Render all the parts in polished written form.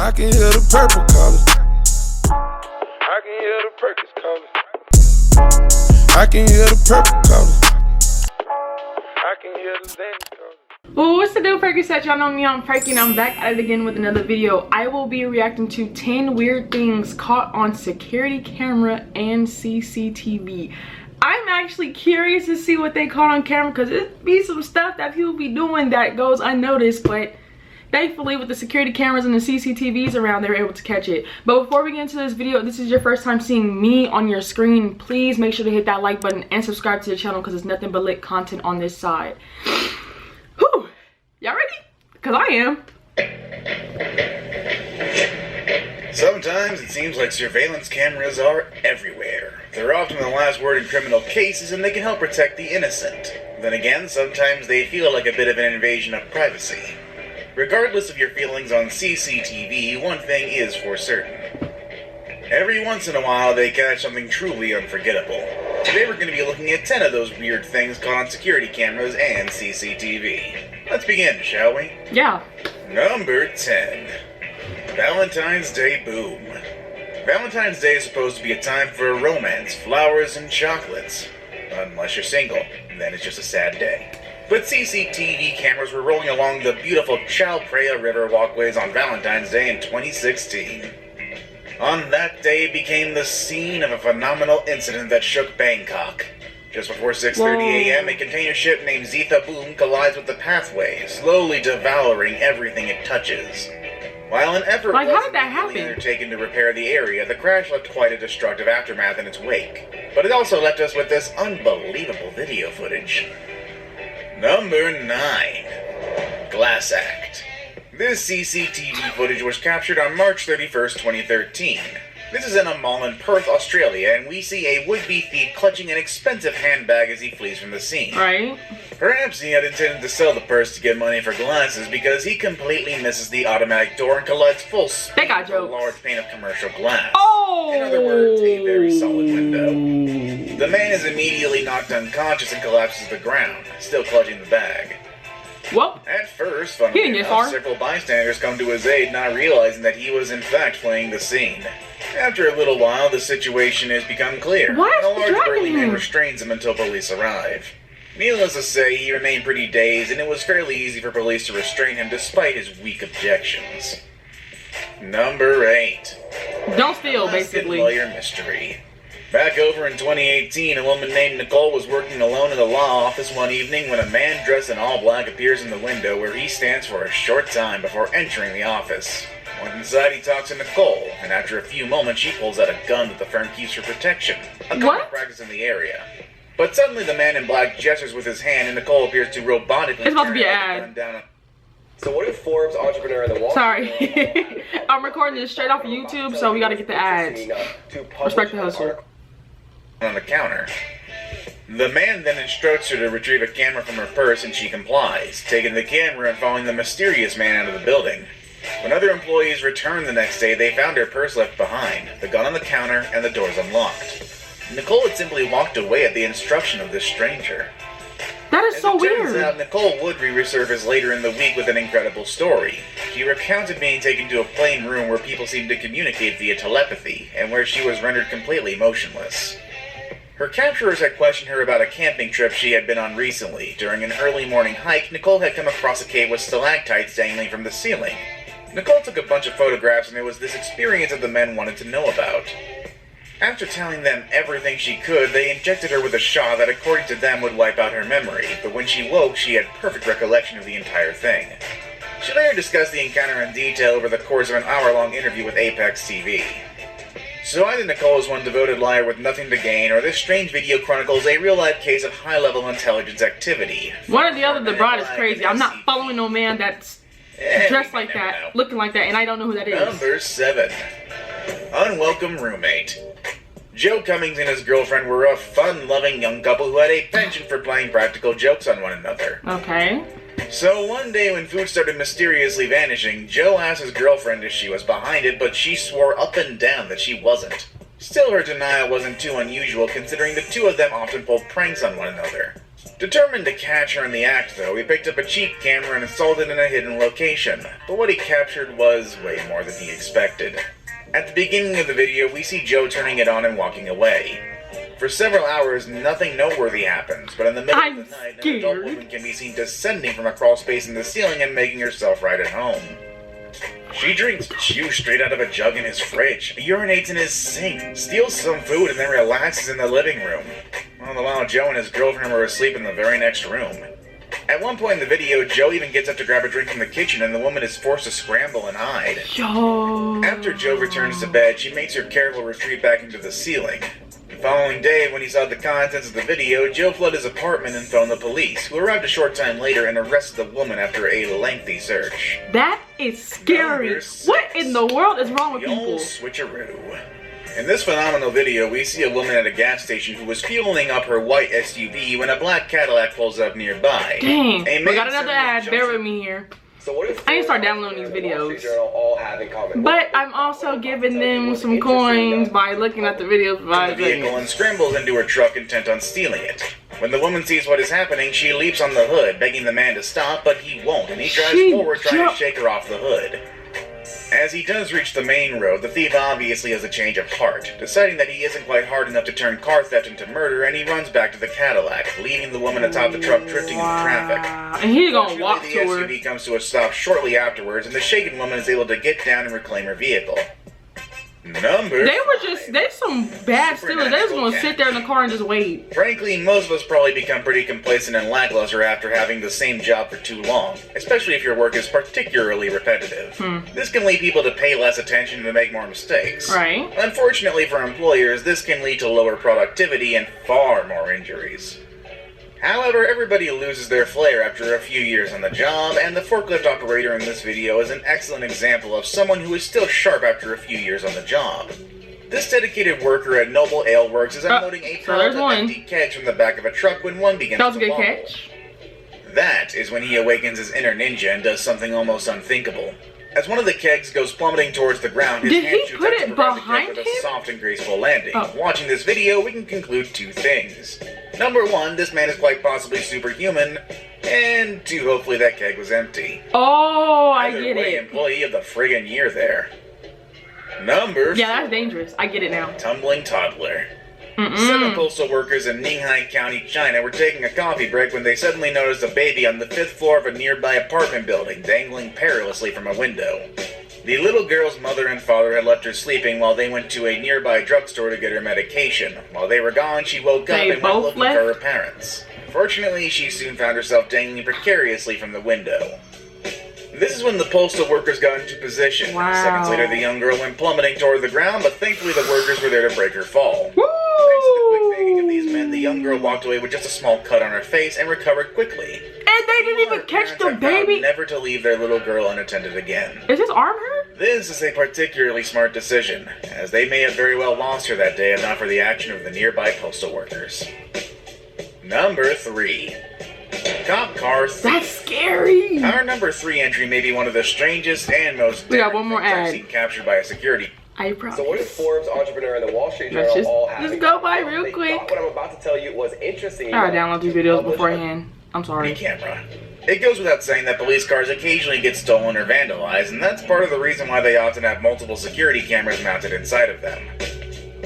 I can hear the purple calling. I can hear the Perkyy calling. I can hear the purple calling. I can hear the Zanny calling. Well, what's the deal, Perkyy set? Y'all know me, I'm Perkyy, and I'm back at it again with another video. I will be reacting to 10 weird things caught on security camera and CCTV. I'm actually curious to see what they caught on camera, because it be some stuff that people be doing that goes unnoticed, but thankfully with the security cameras and the CCTVs around, they were able to catch it. But before we get into this video, if this is your first time seeing me on your screen, please make sure to hit that like button and subscribe to the channel, because it's nothing but lit content on this side. Whew. Y'all ready? Because I am. Sometimes it seems like surveillance cameras are everywhere. They're often the last word in criminal cases, and they can help protect the innocent. Then again, sometimes they feel like a bit of an invasion of privacy. Regardless of your feelings on CCTV, one thing is for certain. Every once in a while, they catch something truly unforgettable. Today we're going to be looking at 10 of those weird things caught on security cameras and CCTV. Let's begin, shall we? Yeah. Number 10. Valentine's Day boom. Valentine's Day is supposed to be a time for romance, flowers, and chocolates. Unless you're single, then it's just a sad day. But CCTV cameras were rolling along the beautiful Chao Phraya River walkways on Valentine's Day in 2016. On that day, it became the scene of a phenomenal incident that shook Bangkok. Just before 6:30 a.m., a container ship named Zitha Boom collides with the pathway, slowly devouring everything it touches. While an effort was immediately undertaken to repair the area, the crash left quite a destructive aftermath in its wake. But it also left us with this unbelievable video footage. Number 9. Glass Act. This CCTV footage was captured on March 31st, 2013. This is in a mall in Perth, Australia, and we see a would-be thief clutching an expensive handbag as he flees from the scene. Right. Perhaps he had intended to sell the purse to get money for glasses, because he completely misses the automatic door and collides full speed with a large pane of commercial glass. Oh! In other words, a very solid window. The man is immediately knocked unconscious and collapses to the ground, still clutching the bag. Well, at first, funnily enough, several bystanders come to his aid, not realizing that he was in fact fleeing the scene. After a little while, the situation has become clear, and a large burly man restrains him until police arrive. Needless to say, he remained pretty dazed, and it was fairly easy for police to restrain him despite his weak objections. Number 8. Don't steal, basically. Lawyer mystery. Back over in 2018, a woman named Nicole was working alone in the law office one evening when a man dressed in all black appears in the window where he stands for a short time before entering the office. Once inside, he talks to Nicole, and after a few moments, she pulls out a gun that the firm keeps for protection, a common practice in the area. But suddenly, the man in black gestures with his hand, and Nicole appears to robotically turn the gun down. So what if Forbes Entrepreneur of the Wall? Sorry. I'm recording this straight off of YouTube, so we gotta get the ads. Respect the hustle. On the counter. The man then instructs her to retrieve a camera from her purse, and she complies, taking the camera and following the mysterious man out of the building. When other employees returned the next day, they found her purse left behind, the gun on the counter, and the doors unlocked. Nicole had simply walked away at the instruction of this stranger. That is so weird. As it turns out, Nicole would resurface later in the week with an incredible story. She recounted being taken to a plain room where people seemed to communicate via telepathy, and where she was rendered completely motionless. Her capturers had questioned her about a camping trip she had been on recently. During an early morning hike, Nicole had come across a cave with stalactites dangling from the ceiling. Nicole took a bunch of photographs, and it was this experience that the men wanted to know about. After telling them everything she could, they injected her with a shot that according to them would wipe out her memory, but when she woke, she had perfect recollection of the entire thing. She later discussed the encounter in detail over the course of an hour-long interview with Apex TV. So either Nicole is one devoted liar with nothing to gain, or this strange video chronicles a real-life case of high-level intelligence activity. One or the other, the broad is crazy. I'm not following no man that's dressed like that, looking like that, and I don't know who that is. Number 7. Unwelcome Roommate. Joe Cummings and his girlfriend were a fun-loving young couple who had a penchant for playing practical jokes on one another. Okay. So one day when food started mysteriously vanishing, Joe asked his girlfriend if she was behind it, but she swore up and down that she wasn't. Still, her denial wasn't too unusual, considering the two of them often pulled pranks on one another. Determined to catch her in the act, though, he picked up a cheap camera and installed it in a hidden location. But what he captured was way more than he expected. At the beginning of the video, we see Joe turning it on and walking away. For several hours, nothing noteworthy happens, but in the middle of the night, an adult woman can be seen descending from a crawl space in the ceiling and making herself right at home. She drinks juice straight out of a jug in his fridge, urinates in his sink, steals some food, and then relaxes in the living room. All the while, Joe and his girlfriend were asleep in the very next room. At one point in the video, Joe even gets up to grab a drink from the kitchen, and the woman is forced to scramble and hide. Yo. After Joe returns to bed, she makes her careful retreat back into the ceiling. The following day, when he saw the contents of the video, Joe fled his apartment and phoned the police, who arrived a short time later and arrested the woman after a lengthy search. That is scary. What in the world is wrong with The people? old switcheroo. In this phenomenal video, we see a woman at a gas station who was fueling up her white SUV when a black Cadillac pulls up nearby. Dang, A we man got another ad. suddenly Bear with me here. So what if I need to start downloading these videos. all have in common? But I'm also giving them some coins by looking at the videos. The vehicle and scrambles into her truck intent on stealing it. When the woman sees what is happening, she leaps on the hood, begging the man to stop, but he won't, and he drives forward trying to shake her off the hood. As he does reach the main road, the thief obviously has a change of heart, deciding that he isn't quite hard enough to turn car theft into murder, and he runs back to the Cadillac, leaving the woman atop the truck drifting into traffic. And he's gonna walk The to her. SUV comes to a stop shortly afterwards, and the shaken woman is able to get down and reclaim her vehicle. They some bad stealers. They just gonna sit there in the car and just wait. Frankly, most of us probably become pretty complacent and lackluster after having the same job for too long, especially if your work is particularly repetitive. This can lead people to pay less attention and to make more mistakes. Right. Unfortunately for employers, this can lead to lower productivity and far more injuries. However, everybody loses their flair after a few years on the job, and the forklift operator in this video is an excellent example of someone who is still sharp after a few years on the job. This dedicated worker at Noble Ale Works is unloading a pallet of empty kegs from the back of a truck when one begins to That was a good wobble. catch. That is when he awakens his inner ninja and does something almost unthinkable. As one of the kegs goes plummeting towards the ground, his Did hand he shoots put out to it provide the behind keg with him? a soft and graceful landing. Oh. Watching this video, we can conclude two things. Number one, this man is quite possibly superhuman, and two, hopefully that keg was empty. Oh, I Either get way, it. employee of the friggin' year there. Number Yeah, that's dangerous. I get it now. Tumbling Toddler. 7 postal workers in Ninghai County, China were taking a coffee break when they suddenly noticed a baby on the 5th floor of a nearby apartment building dangling perilously from a window. The little girl's mother and father had left her sleeping while they went to a nearby drugstore to get her medication. While they were gone, she woke up and went looking for her parents. Fortunately, she soon found herself dangling precariously from the window. This is when the postal workers got into position. Wow. Seconds later, the young girl went plummeting toward the ground, but thankfully the workers were there to break her fall. Woo! Thanks to the quick thinking of these men, the young girl walked away with just a small cut on her face and recovered quickly. And they didn't even catch the baby. Never to leave their little girl unattended again. Is his arm hurt? This is a particularly smart decision, as they may have very well lost her that day if not for the action of the nearby postal workers. Number 3. Cop car thief. That's scary. Our number 3 entry may be one of the strangest and most We got one more things I've ad. seen captured by a security. I promise. So what if Forbes, Entrepreneur, and the Wall Street Let's Journal just- all have just in go common? by real They quick. thought what I'm about to tell you was interesting. I gotta download these videos Published beforehand. I'm sorry. Camera. It goes without saying that police cars occasionally get stolen or vandalized, and that's part of the reason why they often have multiple security cameras mounted inside of them.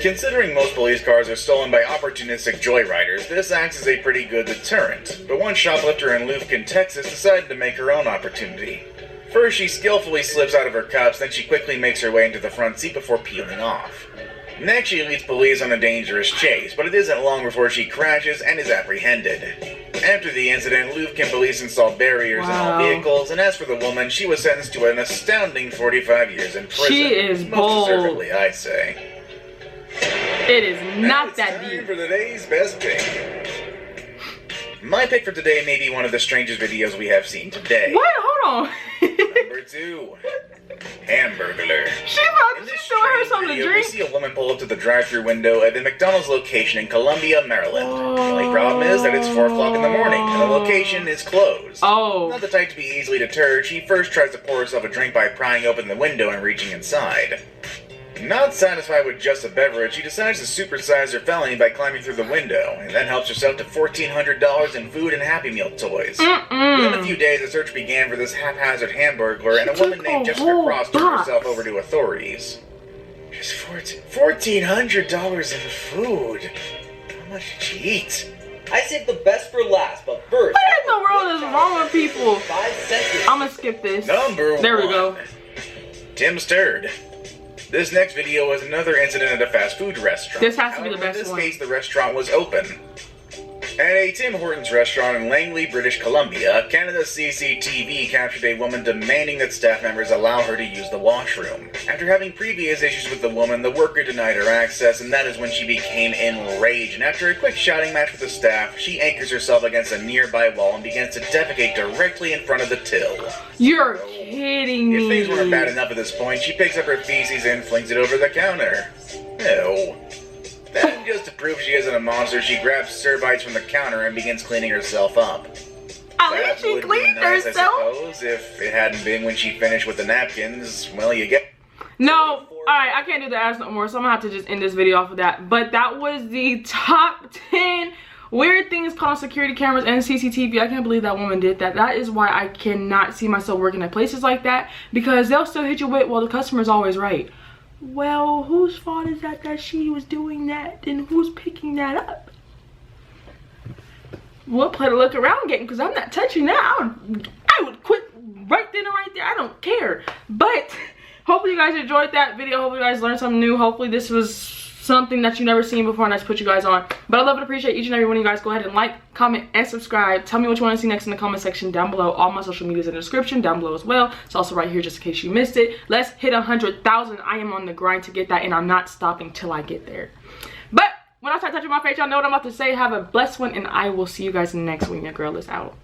Considering most police cars are stolen by opportunistic joyriders, this acts as a pretty good deterrent. But one shoplifter in Lufkin, Texas decided to make her own opportunity. First, she skillfully slips out of her cuffs, then she quickly makes her way into the front seat before peeling off. Next, she leads police on a dangerous chase, but it isn't long before she crashes and is apprehended. After the incident, Lufkin police installed barriers in all vehicles, and as for the woman, she was sentenced to an astounding 45 years in prison. She is Most bold. deservedly, I say. It is not It's that time deep. for today's best pick. My pick for today may be one of the strangest videos we have seen today. What? Hold on. Number 2. Hamburglar. She about In to this show her strange something to video, we drink. see a woman pull up to the drive-thru window at the McDonald's location in Columbia, Maryland. The only problem is that it's 4 o'clock in the morning and the location is closed. Oh. Not the type to be easily deterred, she first tries to pour herself a drink by prying open the window and reaching inside. Not satisfied with just a beverage, she decides to supersize her felony by climbing through the window, and then helps herself to $1,400 in food and Happy Meal toys. Within a few days, a search began for this haphazard hamburglar, and a woman named Jessica Cross turned herself over to authorities. Just $1,400 in food. How much did she eat? I saved the best for last, but first. What in the world is wrong with people? 5 seconds. I'm gonna skip this. Number 1. There we go. Tim's turd. This next video was another incident at a fast food restaurant. This has to be the best In this one. case, the restaurant was open. At a Tim Hortons restaurant in Langley, British Columbia, Canada's Cctv captured a woman demanding that staff members allow her to use the washroom. After having previous issues with the woman, the worker denied her access, and that is when she became enraged. And after a quick shouting match with the staff, she anchors herself against a nearby wall and begins to defecate directly in front of the till. You're kidding me. If things weren't bad enough at this point, she picks up her feces and flings it over the counter. Ew. Then, just to prove she isn't a monster, she grabs Servites from the counter and begins cleaning herself up. At That least she would be cleaned nice, herself. I suppose, if it hadn't been when she finished with the napkins. Well, you get... No, alright, I can't do the ads no more, so I'm gonna have to just end this video off of that. But that was the top 10 weird things caught on security cameras and CCTV. I can't believe that woman did that. That is why I cannot see myself working at places like that, because they'll still hit you with, well, the customer's always right. Well, whose fault is that she was doing that, and who's picking that up? We'll play the look around game, because I'm not touching that. I would quit right then and right there. I don't care. But hopefully you guys enjoyed that video. Hopefully you guys learned something new. Hopefully this was something that you've never seen before and I just put you guys on. But I love and appreciate each and every one of you guys. Go ahead and like, comment, and subscribe. Tell me what you want to see next in the comment section down below. All my social media is in the description down below as well. It's also right here just in case you missed it. Let's hit 100,000. I am on the grind to get that, and I'm not stopping till I get there. But when I start touching my face, y'all know what I'm about to say. Have a blessed one, and I will see you guys in the next one. Your girl is out.